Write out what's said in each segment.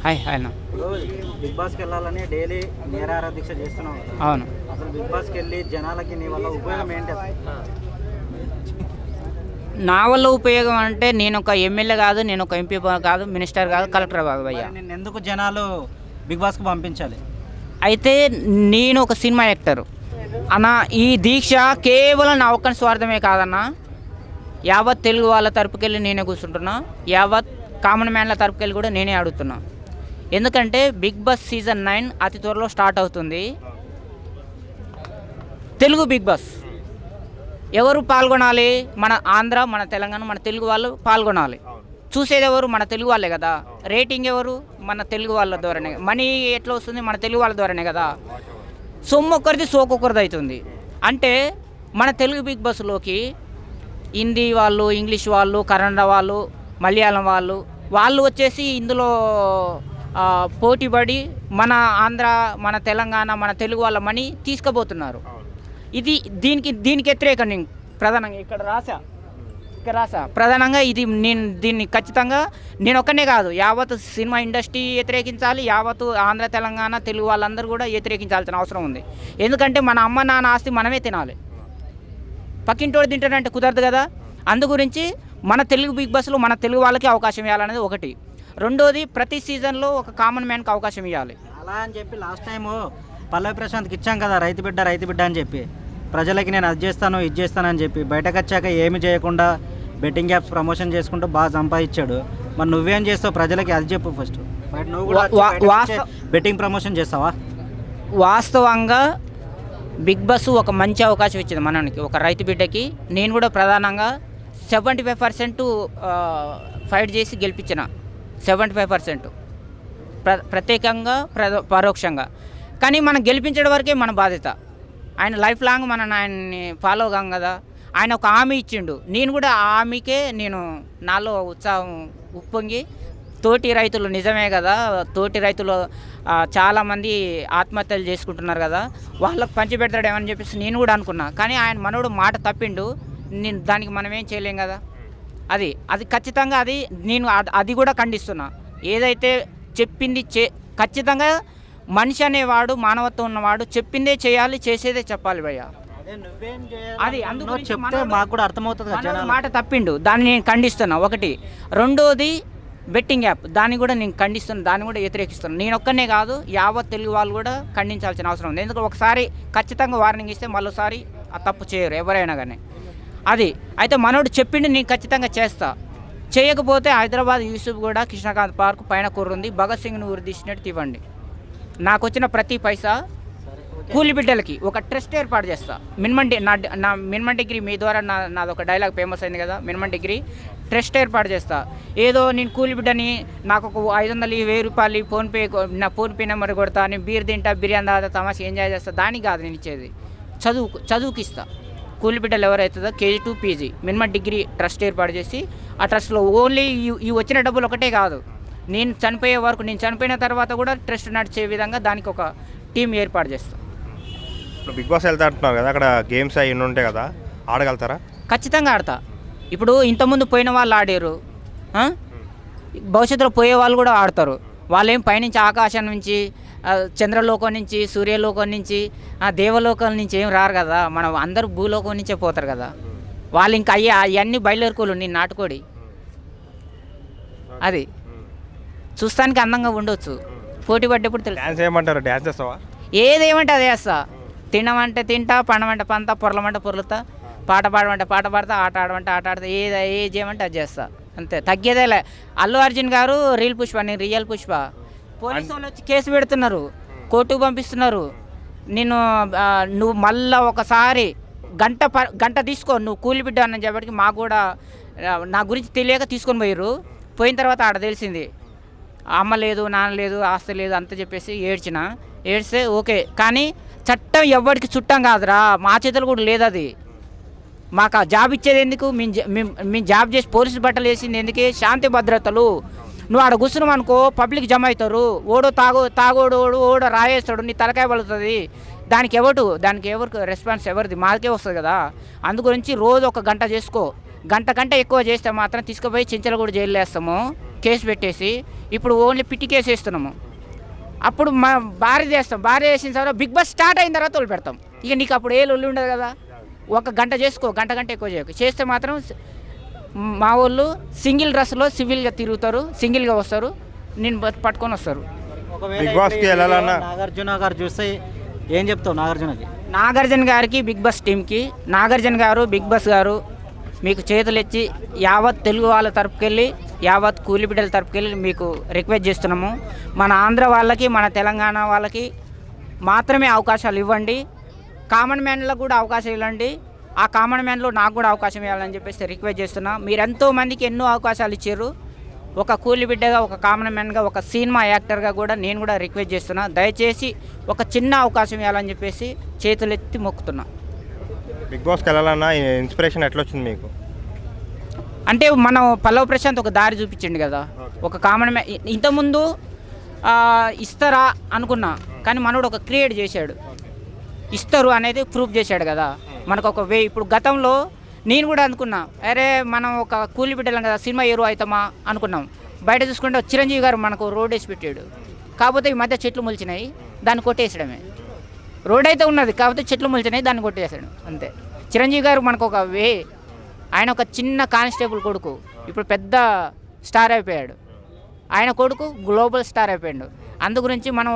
Hi అన్న. ఇప్పుడు big బాస్కి వెళ్ళాలని డైలీ నిరాహార దీక్ష చేస్తున్నావు కదా. అవును. అసలు బిగ్ బాస్కి వెళ్ళి జనాలకి నీ వల్ల ఉపయోగం ఏంటి అసలు? నా వల్ల ఉపయోగం అంటే నేను ఒక ఎమ్మెల్యే కాదు, నేను ఒక ఎంపీ కాదు, మినిస్టర్ కాదు, కలెక్టర్ కాదు భయ్య. మరి నిన్ను ఎందుకు జనాలు బిగ్ బాస్కి పంపించాలి? అయితే నేను ఒక సినిమా యాక్టర్ అన్న. ఈ దీక్ష కేవలం నా ఒక్కని స్వార్థమే కాదన్న. యావత్ తెలుగు వాళ్ళ తరపుకెళ్ళి నేనే కూర్చుంటున్నా, యావత్ కామన్ మ్యాన్ల తరపుకెళ్ళి కూడా నేనే అడుగుతున్నా. ఎందుకంటే బిగ్ బాస్ సీజన్ 9 అతి త్వరలో స్టార్ట్ అవుతుంది. తెలుగు బిగ్ బాస్ ఎవరు పాల్గొనాలి? మన ఆంధ్ర, మన తెలంగాణ, మన తెలుగు వాళ్ళు పాల్గొనాలి. చూసేది ఎవరు? మన తెలుగు వాళ్ళే కదా. రేటింగ్ ఎవరు? మన తెలుగు వాళ్ళ ద్వారానే. మనీ ఎట్లా వస్తుంది? మన తెలుగు వాళ్ళ ద్వారానే కదా. సొమ్ము ఒక్కరిది, సోకొక్కరిది అవుతుంది. అంటే మన తెలుగు బిగ్ బాస్లోకి హిందీ వాళ్ళు, ఇంగ్లీష్ వాళ్ళు, కన్నడ వాళ్ళు, మలయాళం వాళ్ళు వచ్చేసి ఇందులో పోటీపడి మన ఆంధ్ర, మన తెలంగాణ, మన తెలుగు వాళ్ళ మనీ తీసుకుపోతున్నారు. ఇది దీనికి వ్యతిరేకం. నేను ప్రధానంగా ఇక్కడ రాసా ప్రధానంగా ఇది దీన్ని ఖచ్చితంగా నేను ఒక్కనే కాదు, యావత్ సినిమా ఇండస్ట్రీ వ్యతిరేకించాలి, యావత్ ఆంధ్ర, తెలంగాణ, తెలుగు వాళ్ళందరూ కూడా వ్యతిరేకించాల్సిన అవసరం ఉంది. ఎందుకంటే మన అమ్మ నాన్న ఆస్తి మనమే తినాలి. పక్కింటోడు తింటాడంటే కుదరదు కదా. అందు గురించి మన తెలుగు బిగ్ బాస్లో మన తెలుగు వాళ్ళకి అవకాశం ఇవ్వాలనేది ఒకటి. రెండోది, ప్రతి సీజన్లో ఒక కామన్ మ్యాన్కి అవకాశం ఇవ్వాలి. అలా అని చెప్పి లాస్ట్ టైము పల్లవి ప్రశాంత్కి ఇచ్చాం కదా, రైతు బిడ్డ అని చెప్పి ప్రజలకి నేను అది చేస్తాను ఇది చేస్తానని చెప్పి బయటకు వచ్చాక ఏమి చేయకుండా బెట్టింగ్ యాప్స్ ప్రమోషన్ చేసుకుంటూ బాగా సంపాదించాడు. మరి నువ్వేం చేస్తావు ప్రజలకి అది చెప్పు ఫస్ట్. బయట నువ్వు కూడా బెట్టింగ్ ప్రమోషన్ చేస్తావా? వాస్తవంగా బిగ్ బాస్ ఒక మంచి అవకాశం ఇచ్చింది మనకి, ఒక రైతు బిడ్డకి. నేను కూడా ప్రధానంగా 75% ఫైట్ చేసి గెలిపించిన. 75% ప్రత్యేకంగా పరోక్షంగా. కానీ మనం గెలిపించడం వరకే మన బాధ్యత. ఆయన లైఫ్ లాంగ్ మనం ఆయన్ని ఫాలో కాం కదా. ఆయన ఒక హామీ ఇచ్చిండు. నేను కూడా ఆ హామీకే నాలో ఉత్సాహం ఉప్పొంగి, తోటి రైతులు నిజమే కదా, తోటి రైతులు చాలామంది ఆత్మహత్యలు చేసుకుంటున్నారు కదా, వాళ్ళకు పంచిపెడతాడేమని చెప్పేసి నేను కూడా అనుకున్నా. కానీ ఆయన మనోడు మాట తప్పిండు. నేను దానికి మనం ఏం చేయలేం కదా. అది ఖచ్చితంగా నేను అది కూడా ఖండిస్తున్నా. ఏదైతే చెప్పింది ఖచ్చితంగా మనిషి అనేవాడు, మానవత్వం ఉన్నవాడు చెప్పిందే చేయాలి, చేసేదే చెప్పాలి భయ్య. అది చెప్తే మాకు కూడా అర్థమవుతుంది. మాట తప్పిండు, దాన్ని నేను ఖండిస్తున్నా. ఒకటి. రెండోది, బెట్టింగ్ యాప్, దాన్ని కూడా నేను ఖండిస్తున్నాను, దాన్ని కూడా వ్యతిరేకిస్తున్నాను. నేను ఒక్కనే కాదు, యావత్ తెలుగు వాళ్ళు కూడా ఖండించాల్సిన అవసరం ఉంది. ఎందుకంటే ఒకసారి ఖచ్చితంగా వార్నింగ్ ఇస్తే మరోసారి ఆ తప్పు చేయరు ఎవరైనా కానీ. అయితే మనోడు చెప్పిండు, నేను ఖచ్చితంగా చేస్తా. చేయకపోతే హైదరాబాద్ యూసుఫ్ కూడా కృష్ణకాంత్ పార్క్ పైన కుర్రుంది, భగత్ సింగ్ను ఊరి తీసినట్టు ఇవ్వండి. నాకు వచ్చిన ప్రతి పైసా కూలి బిడ్డలకి ఒక ట్రస్ట్ ఏర్పాటు చేస్తా. నా మినిమం డిగ్రీ మీ ద్వారా నాదొక డైలాగ్ ఫేమస్ అయింది కదా, మినిమం డిగ్రీ ట్రస్ట్ ఏర్పాటు చేస్తా. ఏదో నేను కూలి బిడ్డని, నాకు ఒక 500 1000 రూపాయలు నా ఫోన్పే నెంబర్ కొడతా, నేను బీర్ తింటా, బిర్యానీ తాగుతా, తమాషా ఎంజాయ్ చేస్తా, దానికి కాదు నేను ఇచ్చేది. చదువుకి ఇస్తా. కూలి బిడ్డలు ఎవరైతుందో KG to PG minimum degree trust ఏర్పాటు చేసి, ఆ ట్రస్ట్లో ఓన్లీ ఈ వచ్చిన డబ్బులు ఒకటే కాదు, నేను చనిపోయే వరకు, నేను చనిపోయిన తర్వాత కూడా ట్రస్ట్ నడిచే విధంగా దానికి ఒక టీం ఏర్పాటు చేస్తాం. ఇప్పుడు బిగ్ బాస్ వెళ్తా అంటున్నారు కదా, అక్కడ గేమ్స్ అవి ఉంటాయి కదా, ఆడగలుగుతారా? ఖచ్చితంగా ఆడతా. ఇప్పుడు ఇంతకుముందు పోయిన వాళ్ళు ఆడారు, భవిష్యత్తులో పోయే వాళ్ళు కూడా ఆడతారు. వాళ్ళేం పైనుంచి ఆకాశం నుంచి, చంద్రలోకం నుంచి, సూర్యలోకం నుంచి, దేవలోకం నుంచి ఏం రారు కదా. మనం అందరూ భూలోకం నుంచే పోతారు కదా. వాళ్ళు ఇంకా అవన్నీ బయలుదేరుకోలు. నేను నాటుకోడి. అది చూస్తానికి అందంగా ఉండొచ్చు, పోటీ పడ్డప్పుడు తెలుసు. డ్యాన్స్ ఏమంటారు? డ్యాన్స్ చేస్తావా? ఏదేమంటే అదే చేస్తా. తినమంటే తింటా, పండమంటే పంతా, పొరలమంటే పొర్లుతా, పాట పాడమంటే పాట పాడతా, ఆట ఆడమంటే ఆట ఆడతా, ఏ చేయమంటే అది చేస్తా. అంతే, తగ్గేదేలే. అల్లు అర్జున్ గారు రియల్ పుష్ప, నేను రియల్ పుష్ప. పోలీసు వాళ్ళు వచ్చి కేసు పెడుతున్నారు, కోర్టుకు పంపిస్తున్నారు. నువ్వు మళ్ళా ఒకసారి గంట తీసుకో, నువ్వు కూలి బిడ్డ అని చెప్పటికి మాకు కూడా నా గురించి తెలియక తీసుకొని పోయారు. పోయిన తర్వాత ఆడ తెలిసింది, అమ్మ లేదు, నాన్న లేదు, ఆస్తి లేదు అంత చెప్పేసి ఏడ్స్తే ఓకే. కానీ చట్టం ఎవరికి చుట్టం కాదురా, మా చేతులు కూడా లేదు. అది మాకు ఆ జాబ్ ఇచ్చేది ఎందుకు? మేము జాబ్ చేసి పోలీసు బట్టలు వేసింది ఎందుకే? శాంతి భద్రతలు. నువ్వు ఆడ కూర్చున్నావు అనుకో, పబ్లిక్ జమ అవుతారు. తాగోడు రాయేస్తాడు, నీ తలకాయ పలుతుంది. దానికి ఎవరికి రెస్పాన్స్ ఎవరిది? మాకే వస్తుంది కదా. అందు గురించి రోజు 1 గంట చేసుకో. గంట ఎక్కువ చేస్తే మాత్రం తీసుకుపోయి చించలగూడ జైలు వేస్తాము. కేసు పెట్టేసి ఇప్పుడు ఓన్లీ పిట్టి కేసు వేస్తున్నాము. అప్పుడు మా భార్య చేస్తాం, భార్య చేసిన తర్వాత బిగ్ బాస్ స్టార్ట్ అయిన తర్వాత వాళ్ళు పెడతాం. ఇక నీకు అప్పుడు ఏ లొల్లి ఉండదు కదా. ఒక గంట చేసుకో, గంట ఎక్కువ చేయకు. చేస్తే మాత్రం మా వాళ్ళు సింగిల్ డ్రెస్లో సివిల్గా తిరుగుతారు, సింగిల్గా వస్తారు, నేను పట్టుకొని వస్తారు. బిగ్ బాస్కి వెళ్ళాలన్నా నాగార్జున గారు చూస్తే ఏం చెప్తావు నాగార్జునకి? నాగార్జున గారికి, బిగ్ బాస్ టీంకి, నాగార్జున గారు, బిగ్ బాస్ గారు మీకు చేతులు ఇచ్చి యావత్ తెలుగు వాళ్ళ తరపుకెళ్ళి, యావత్ కూలి బిడ్డల తరపుకెళ్ళి మీకు రిక్వెస్ట్ చేస్తున్నాము. మన ఆంధ్ర వాళ్ళకి, మన తెలంగాణ వాళ్ళకి మాత్రమే అవకాశాలు ఇవ్వండి. కామన్ మ్యాన్లకు కూడా అవకాశం ఇవ్వండి. ఆ కామన్ మ్యాన్లో నాకు కూడా అవకాశం ఇవ్వాలని చెప్పేసి రిక్వెస్ట్ చేస్తున్నా. మీరు ఎంతోమందికి ఎన్నో అవకాశాలు ఇచ్చారు. ఒక కూలి బిడ్డగా, ఒక కామన్ మ్యాన్గా, ఒక సినిమా యాక్టర్గా కూడా నేను కూడా రిక్వెస్ట్ చేస్తున్నా. దయచేసి ఒక చిన్న అవకాశం ఇవ్వాలని చెప్పేసి చేతులెత్తి మొక్కుతున్నా. బిగ్ బాస్కి వెళ్ళాలన్నా ఇన్స్పిరేషన్ ఎట్లా వచ్చింది మీకు? అంటే మనం పల్లవ్ ప్రశాంత్ ఒక దారి చూపించండి కదా. ఒక కామన్ మ్యాన్ ఇంతకుముందు ఇస్తారా అనుకున్నా, కానీ మనోడు ఒక క్రియేట్ చేశాడు, ఇస్తారు అనేది ప్రూఫ్ చేశాడు కదా. మనకు ఒక వే. ఇప్పుడు గతంలో నేను కూడా అనుకున్నా, అరే మనం ఒక కూలి బిడ్డలం కదా, సినిమా హీరో అవుతామా అనుకున్నాం. బయట చూసుకుంటే చిరంజీవి గారు మనకు రోడ్ వేసి పెట్టాడు. కాకపోతే ఈ మధ్య చెట్లు మొలిచినాయి, దాన్ని కొట్టేసడమే. రోడ్ అయితే ఉన్నది, కాకపోతే చెట్లు మొలిచినాయి, దాన్ని కొట్టేసాడు అంతే. చిరంజీవి గారు మనకు ఒక వే. ఆయన ఒక చిన్న కానిస్టేబుల్ కొడుకు ఇప్పుడు పెద్ద స్టార్ అయిపోయాడు. ఆయన కొడుకు గ్లోబల్ స్టార్ అయిపోయాడు. అందు గురించి మనం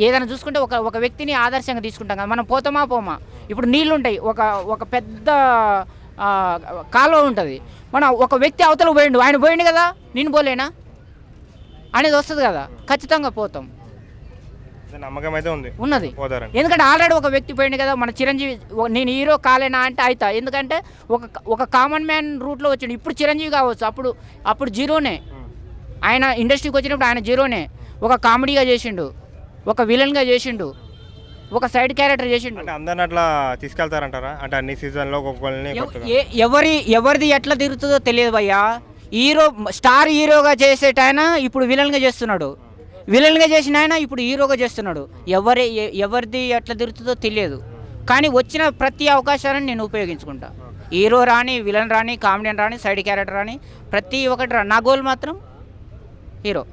ఏదైనా చూసుకుంటే ఒక వ్యక్తిని ఆదర్శంగా తీసుకుంటాం కదా. మనం పోమా ఇప్పుడు నీళ్ళు ఉంటాయి, ఒక పెద్ద కాలువ ఉంటుంది. మనం ఒక వ్యక్తి అవతల పోయిండు, ఆయన పోయిండు కదా, నేను పోలేనా అనేది వస్తుంది కదా. ఖచ్చితంగా పోతాం, నమ్మకం అయితే ఉన్నది. ఎందుకంటే ఆల్రెడీ ఒక వ్యక్తి పోయింది కదా. మన చిరంజీవి నేను హీరో కాలేనా అంటే అవుతా. ఎందుకంటే ఒక కామన్ మ్యాన్ రూట్లో వచ్చిండు. ఇప్పుడు చిరంజీవి కావచ్చు, అప్పుడు జీరోనే. ఆయన ఇండస్ట్రీకి వచ్చినప్పుడు ఆయన జీరోనే. ఒక కామెడీగా చేసిండు, ఒక విలన్గా చేసిండు, ఒక సైడ్ క్యారెక్టర్ చేసిండు. అందరిని అట్లా తీసుకెళ్తారంటారా? అంటే అన్ని సీజన్లో ఎవరిది ఎట్లా తిరుగుతుందో తెలియదు భయ్యా. స్టార్ హీరోగా చేసేటాయన ఇప్పుడు విలన్గా చేస్తున్నాడు, విలన్గా చేసిన ఆయన ఇప్పుడు హీరోగా చేస్తున్నాడు. ఎవరిది ఎట్లా తిరుగుతుందో తెలియదు. కానీ వచ్చిన ప్రతి అవకాశాలను నేను ఉపయోగించుకుంటా. హీరో రాని, విలన్ రాని, కామెడియన్ రాని, సైడ్ క్యారెక్టర్ రాని, ప్రతి ఒక్కటి నా గోల్ మాత్రం హీరో.